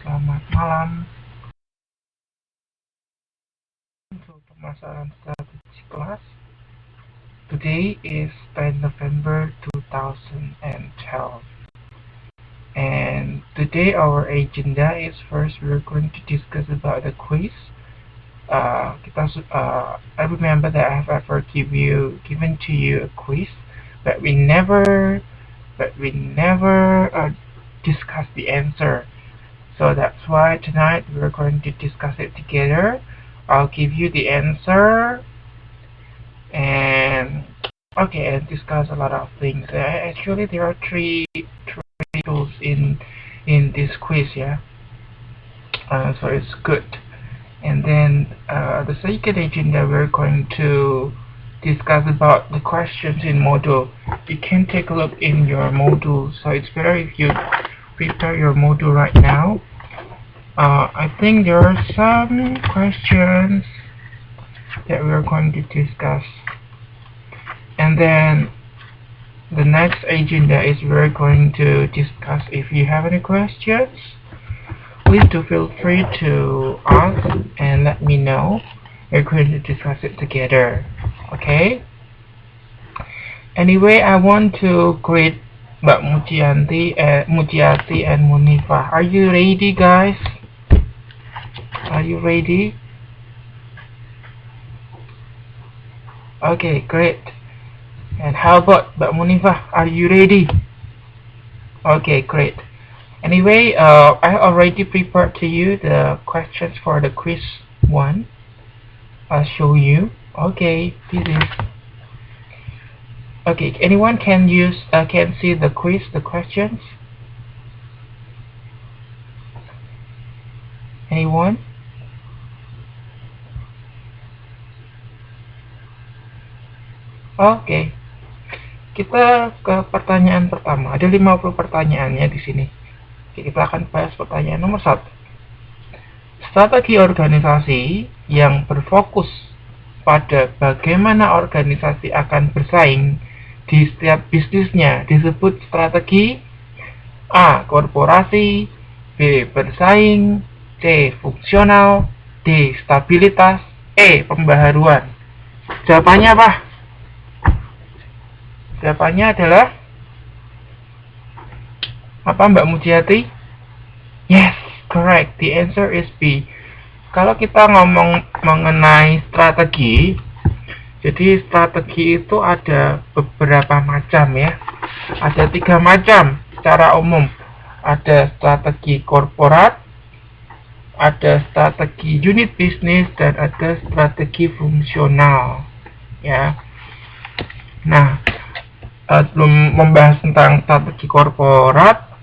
Selamat malam. Untuk pemasaran strategi kelas. Today is 10 November 2012. And today our agenda is first we're going to discuss about the quiz. I remember that I have ever given to you a quiz, but we never discuss the answer. So that's why tonight we're going to discuss it together. I'll give you the answer and discuss a lot of things. Actually, there are three tools in this quiz, yeah. So it's good. And then the second agenda we're going to discuss about the questions in module. You can take a look in your module. So it's better if you prepare your module right now. I think there are some questions that we're going to discuss. And then the next agenda is we're going to discuss. If you have any questions, please do feel free to ask and let me know. We're going to discuss it together. Okay? Anyway, I want to greet Mbak Mujiati and Munifa. Are you ready, guys? Are you ready? Okay, great. And how about Mbak Munifa? Are you ready? Okay, great. Anyway, I already prepared to you the questions for the quiz 1. I'll show you. Okay, this is. Okay, anyone can see the quiz, the questions? Anyone? Oke. Kita ke pertanyaan pertama. Ada 50 pertanyaannya di sini. Oke, kita akan bahas pertanyaan nomor 1. Strategi organisasi yang berfokus pada bagaimana organisasi akan bersaing di setiap bisnisnya disebut strategi A. Korporasi, B. Bersaing, C. Fungsional, D. Stabilitas, E. Pembaharuan. Jawabannya apa? Jawabannya adalah apa, Mbak Mujiati? Yes, correct. The answer is B. Kalau kita ngomong mengenai strategi, jadi strategi itu ada beberapa macam ya. Ada 3 macam secara umum. Ada strategi korporat, ada strategi unit bisnis, dan ada strategi fungsional. Ya. Nah, sebelum membahas tentang strategi korporat,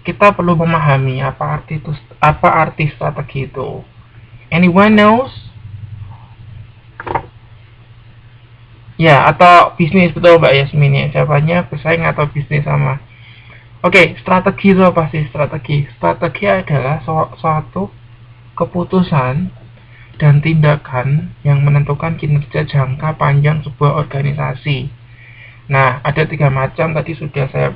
kita perlu memahami apa arti strategi itu. Anyone knows? Ya, atau bisnis, betul Mbak Yasmin ya. Jawabannya bersaing atau bisnis sama. Oke, strategi itu apa sih strategi? Strategi adalah suatu keputusan dan tindakan yang menentukan kinerja jangka panjang sebuah organisasi. Nah, ada 3 macam tadi sudah saya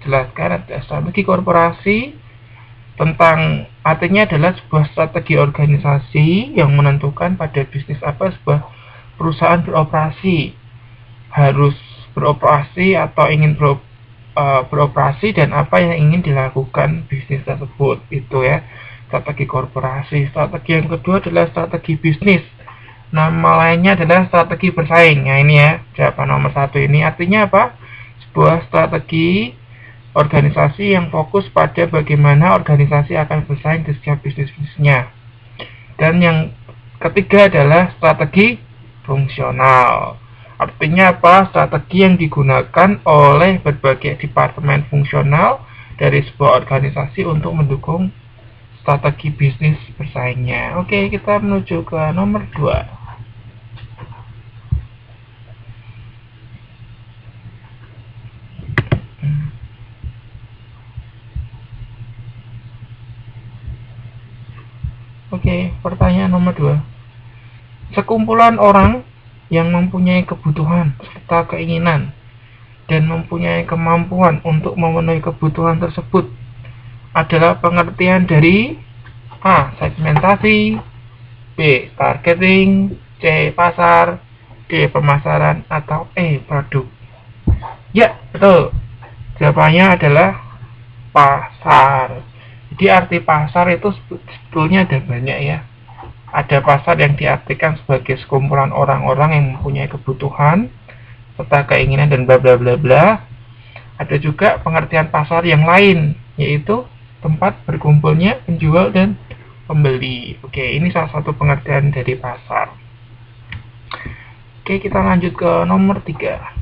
jelaskan. Ada strategi korporasi, tentang artinya adalah sebuah strategi organisasi yang menentukan pada bisnis apa sebuah perusahaan beroperasi, harus beroperasi atau ingin beroperasi, dan apa yang ingin dilakukan bisnis tersebut. Itu ya, strategi korporasi. Strategi yang kedua adalah strategi bisnis. Nama lainnya adalah strategi bersaing. Nah, ini ya, jawaban nomor 1 ini. Artinya apa? Sebuah strategi organisasi yang fokus pada bagaimana organisasi akan bersaing di setiap bisnisnya. Dan yang ketiga adalah strategi fungsional. Artinya apa? Strategi yang digunakan oleh berbagai departemen fungsional dari sebuah organisasi untuk mendukung strategi bisnis bersaingnya. Oke, kita menuju ke nomor 2. Oke, pertanyaan nomor 2. Sekumpulan orang yang mempunyai kebutuhan serta keinginan dan mempunyai kemampuan untuk memenuhi kebutuhan tersebut adalah pengertian dari A. Segmentasi, B. Targeting, C. Pasar, D. Pemasaran, atau E. Produk. Ya, betul. Jawabannya adalah pasar. Jadi arti pasar itu sebetulnya ada banyak ya. Ada pasar yang diartikan sebagai sekumpulan orang-orang yang mempunyai kebutuhan serta keinginan dan bla bla bla bla. Ada juga pengertian pasar yang lain, yaitu tempat berkumpulnya penjual dan pembeli. Oke, ini salah satu pengertian dari pasar. Oke, kita lanjut ke nomor 3.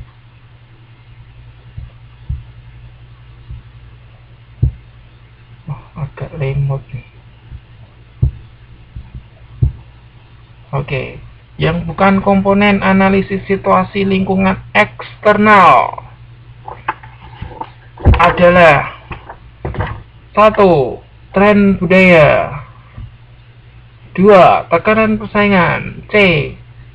Agak lemot nih. Oke, yang bukan komponen analisis situasi lingkungan eksternal adalah 1. Tren budaya, 2. Tekanan persaingan, C.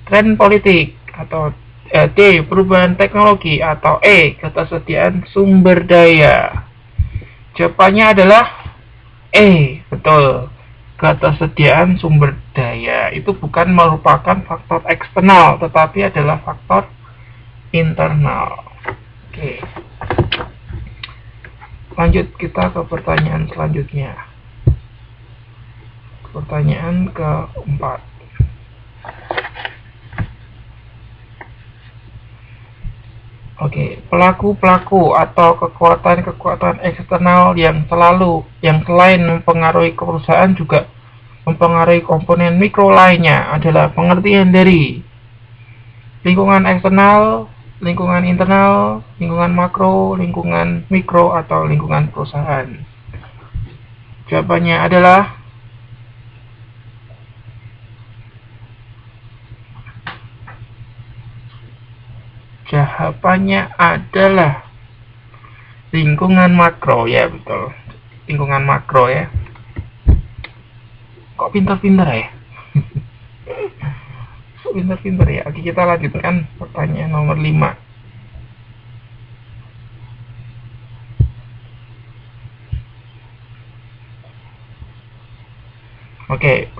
Tren politik, atau D. Perubahan teknologi, atau E. Ketersediaan sumber daya. Jawabannya adalah E. Betul. Ketersediaan sumber daya itu bukan merupakan faktor eksternal, tetapi adalah faktor internal. Oke. Lanjut kita ke pertanyaan selanjutnya. Pertanyaan keempat. Oke, pelaku-pelaku atau kekuatan-kekuatan eksternal yang selain mempengaruhi perusahaan juga mempengaruhi komponen mikro lainnya adalah pengertian dari lingkungan eksternal, lingkungan internal, lingkungan makro, lingkungan mikro, atau lingkungan perusahaan. Jawabannya adalah lingkungan makro, ya betul. Lingkungan makro ya. Kok pintar-pintar ya? Pintar-pintar ya. Oke, kita lanjutkan pertanyaan nomor 5. Oke,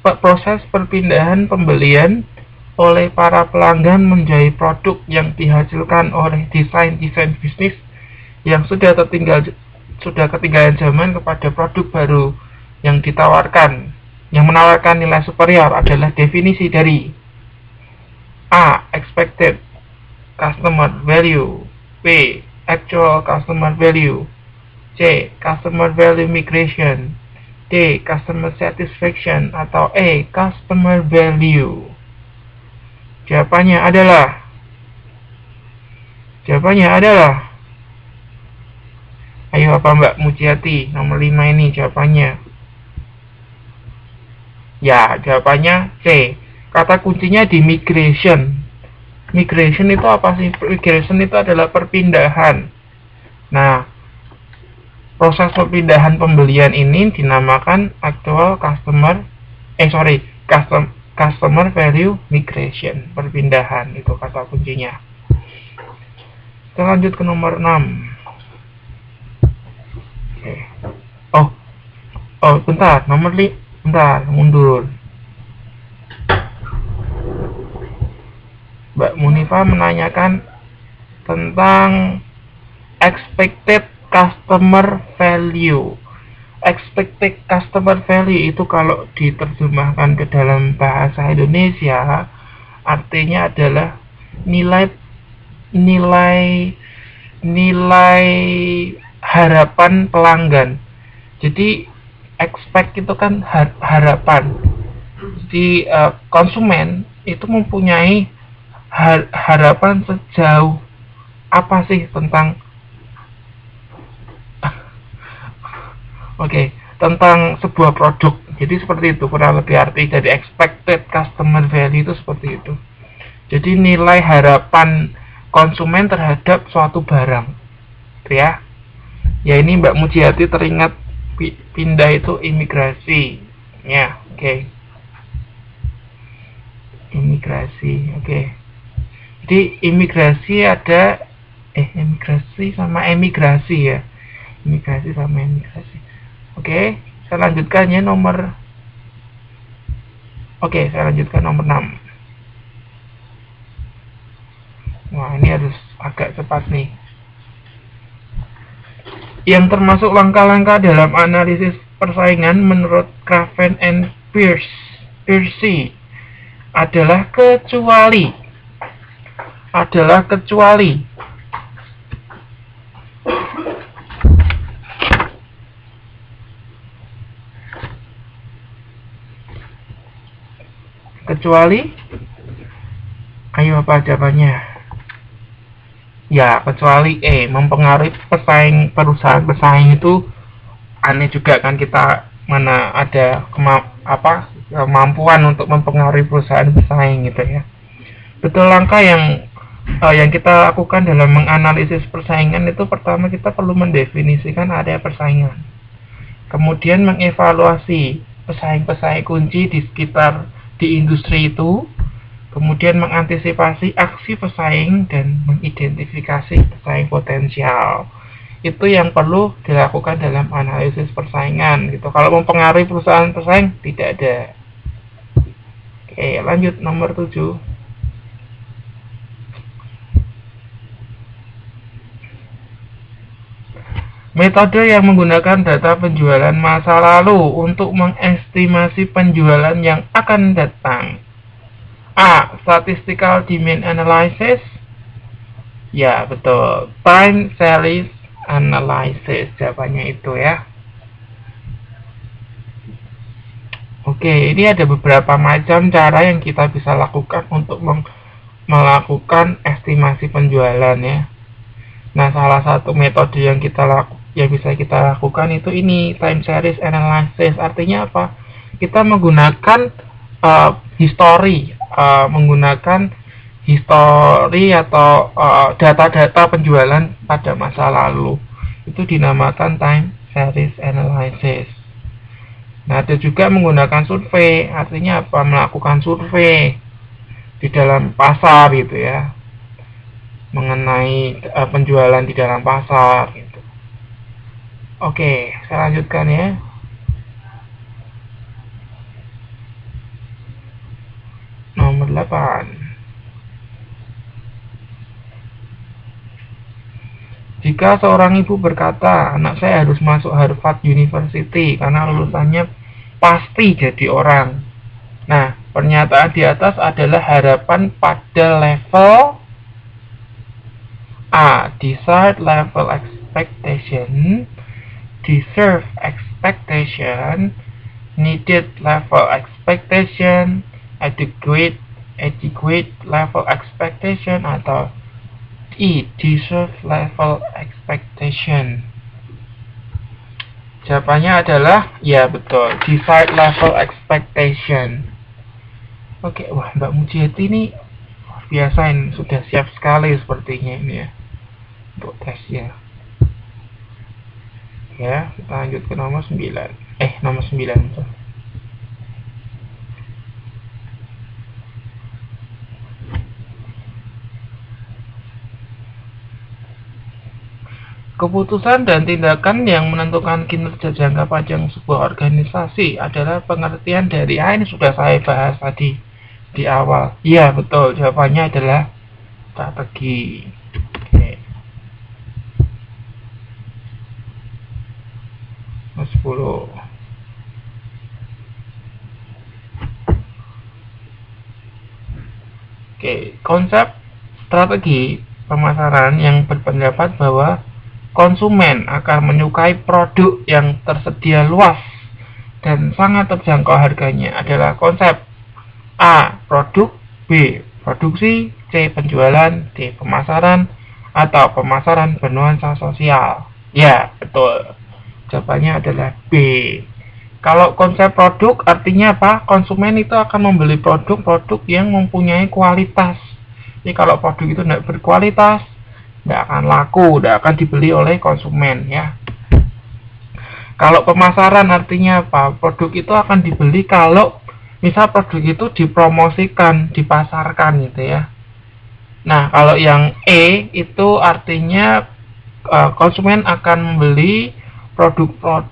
proses perpindahan pembelian oleh para pelanggan menjadi produk yang dihasilkan oleh desain bisnis yang sudah ketinggalan zaman kepada produk baru yang ditawarkan, yang menawarkan nilai superior adalah definisi dari A. Expected customer value, B. Actual customer value, C. Customer value migration, D. Customer satisfaction, atau E. Customer value. Jawabannya adalah ayo apa Mbak Mujiati, nomor 5 ini jawabannya. Ya, jawabannya C. Kata kuncinya di migration. Migration itu apa sih? Migration itu adalah perpindahan. Nah, proses perpindahan pembelian ini dinamakan customer value migration. Perpindahan itu kata kuncinya. Kita lanjut ke nomor 6. Oke. Bentar, mundur. Mbak Munifa menanyakan tentang expected customer value. Expected customer value itu kalau diterjemahkan ke dalam bahasa Indonesia artinya adalah nilai harapan pelanggan. Jadi expect itu kan harapan. Jadi konsumen itu mempunyai harapan sejauh apa sih tentang tentang sebuah produk. Jadi seperti itu kurang lebih arti dari expected customer value itu seperti itu. Jadi nilai harapan konsumen terhadap suatu barang. Itu ya. Ya ini Mbak Mujiati teringat pindah itu imigrasi. Ya, oke. Imigrasi, oke. Jadi imigrasi ada imigrasi sama emigrasi ya. Imigrasi sama emigrasi. Oke, saya lanjutkan ya nomor. Oke, saya lanjutkan nomor 6. Wah, ini harus agak cepat nih. Yang termasuk langkah-langkah dalam analisis persaingan menurut Craven and Pierce adalah kecuali. Ayo apa jawabannya? Ya, kecuali mempengaruhi perusahaan pesaing itu aneh juga kan, kita mana ada kemampuan untuk mempengaruhi perusahaan pesaing gitu ya. Betul, langkah yang kita lakukan dalam menganalisis persaingan itu, pertama kita perlu mendefinisikan area persaingan. Kemudian mengevaluasi pesaing-pesaing kunci di sekitar di industri itu. Kemudian mengantisipasi aksi pesaing dan mengidentifikasi pesaing potensial. Itu yang perlu dilakukan dalam analisis persaingan gitu. Kalau mempengaruhi perusahaan pesaing tidak ada. Oke, lanjut nomor 7. Metode yang menggunakan data penjualan masa lalu untuk mengestimasi penjualan yang akan datang. A. Statistical Demand Analysis. Ya, betul. Time Series Analysis. Jawabannya itu ya. Oke, ini ada beberapa macam cara yang kita bisa lakukan untuk melakukan estimasi penjualan ya. Nah, salah satu metode yang bisa kita lakukan itu ini, time series analysis. Artinya apa? Kita menggunakan menggunakan histori atau data-data penjualan pada masa lalu. Itu dinamakan time series analysis. Nah, ada juga menggunakan survei. Artinya apa? Melakukan survei di dalam pasar gitu ya, mengenai penjualan di dalam pasar gitu. Oke, saya lanjutkan ya. Nomor 8. Jika seorang ibu berkata, anak saya harus masuk Harvard University karena lulusannya pasti jadi orang. Nah, pernyataan di atas adalah harapan pada level A. Desired level expectation, deserve expectation, needed level expectation, adequate level expectation, atau E. Deserve level expectation. Jawabannya adalah ya betul, desired level expectation. Oke, wah Mbak Mujiati ini biasa ini sudah siap sekali sepertinya ini ya untuk tesnya. Ya, kita lanjut ke nomor 9. Nomor 9. Keputusan dan tindakan yang menentukan kinerja jangka panjang sebuah organisasi adalah pengertian dari ini sudah saya bahas tadi di awal. Iya, betul. Jawabannya adalah strategi. Oke. 10. Oke, konsep strategi pemasaran yang berpendapat bahwa konsumen akan menyukai produk yang tersedia luas dan sangat terjangkau harganya adalah konsep A. Produk, B. Produksi, C. Penjualan, D. Pemasaran, atau pemasaran bernuansa sosial. Ya, betul. Jawabannya adalah B. Kalau konsep produk artinya apa? Konsumen itu akan membeli produk-produk yang mempunyai kualitas. Jadi kalau produk itu tidak berkualitas, tidak akan laku, tidak akan dibeli oleh konsumen ya. Kalau pemasaran artinya apa? Produk itu akan dibeli kalau misal produk itu dipromosikan, dipasarkan gitu ya. Nah, kalau yang E itu artinya konsumen akan membeli produk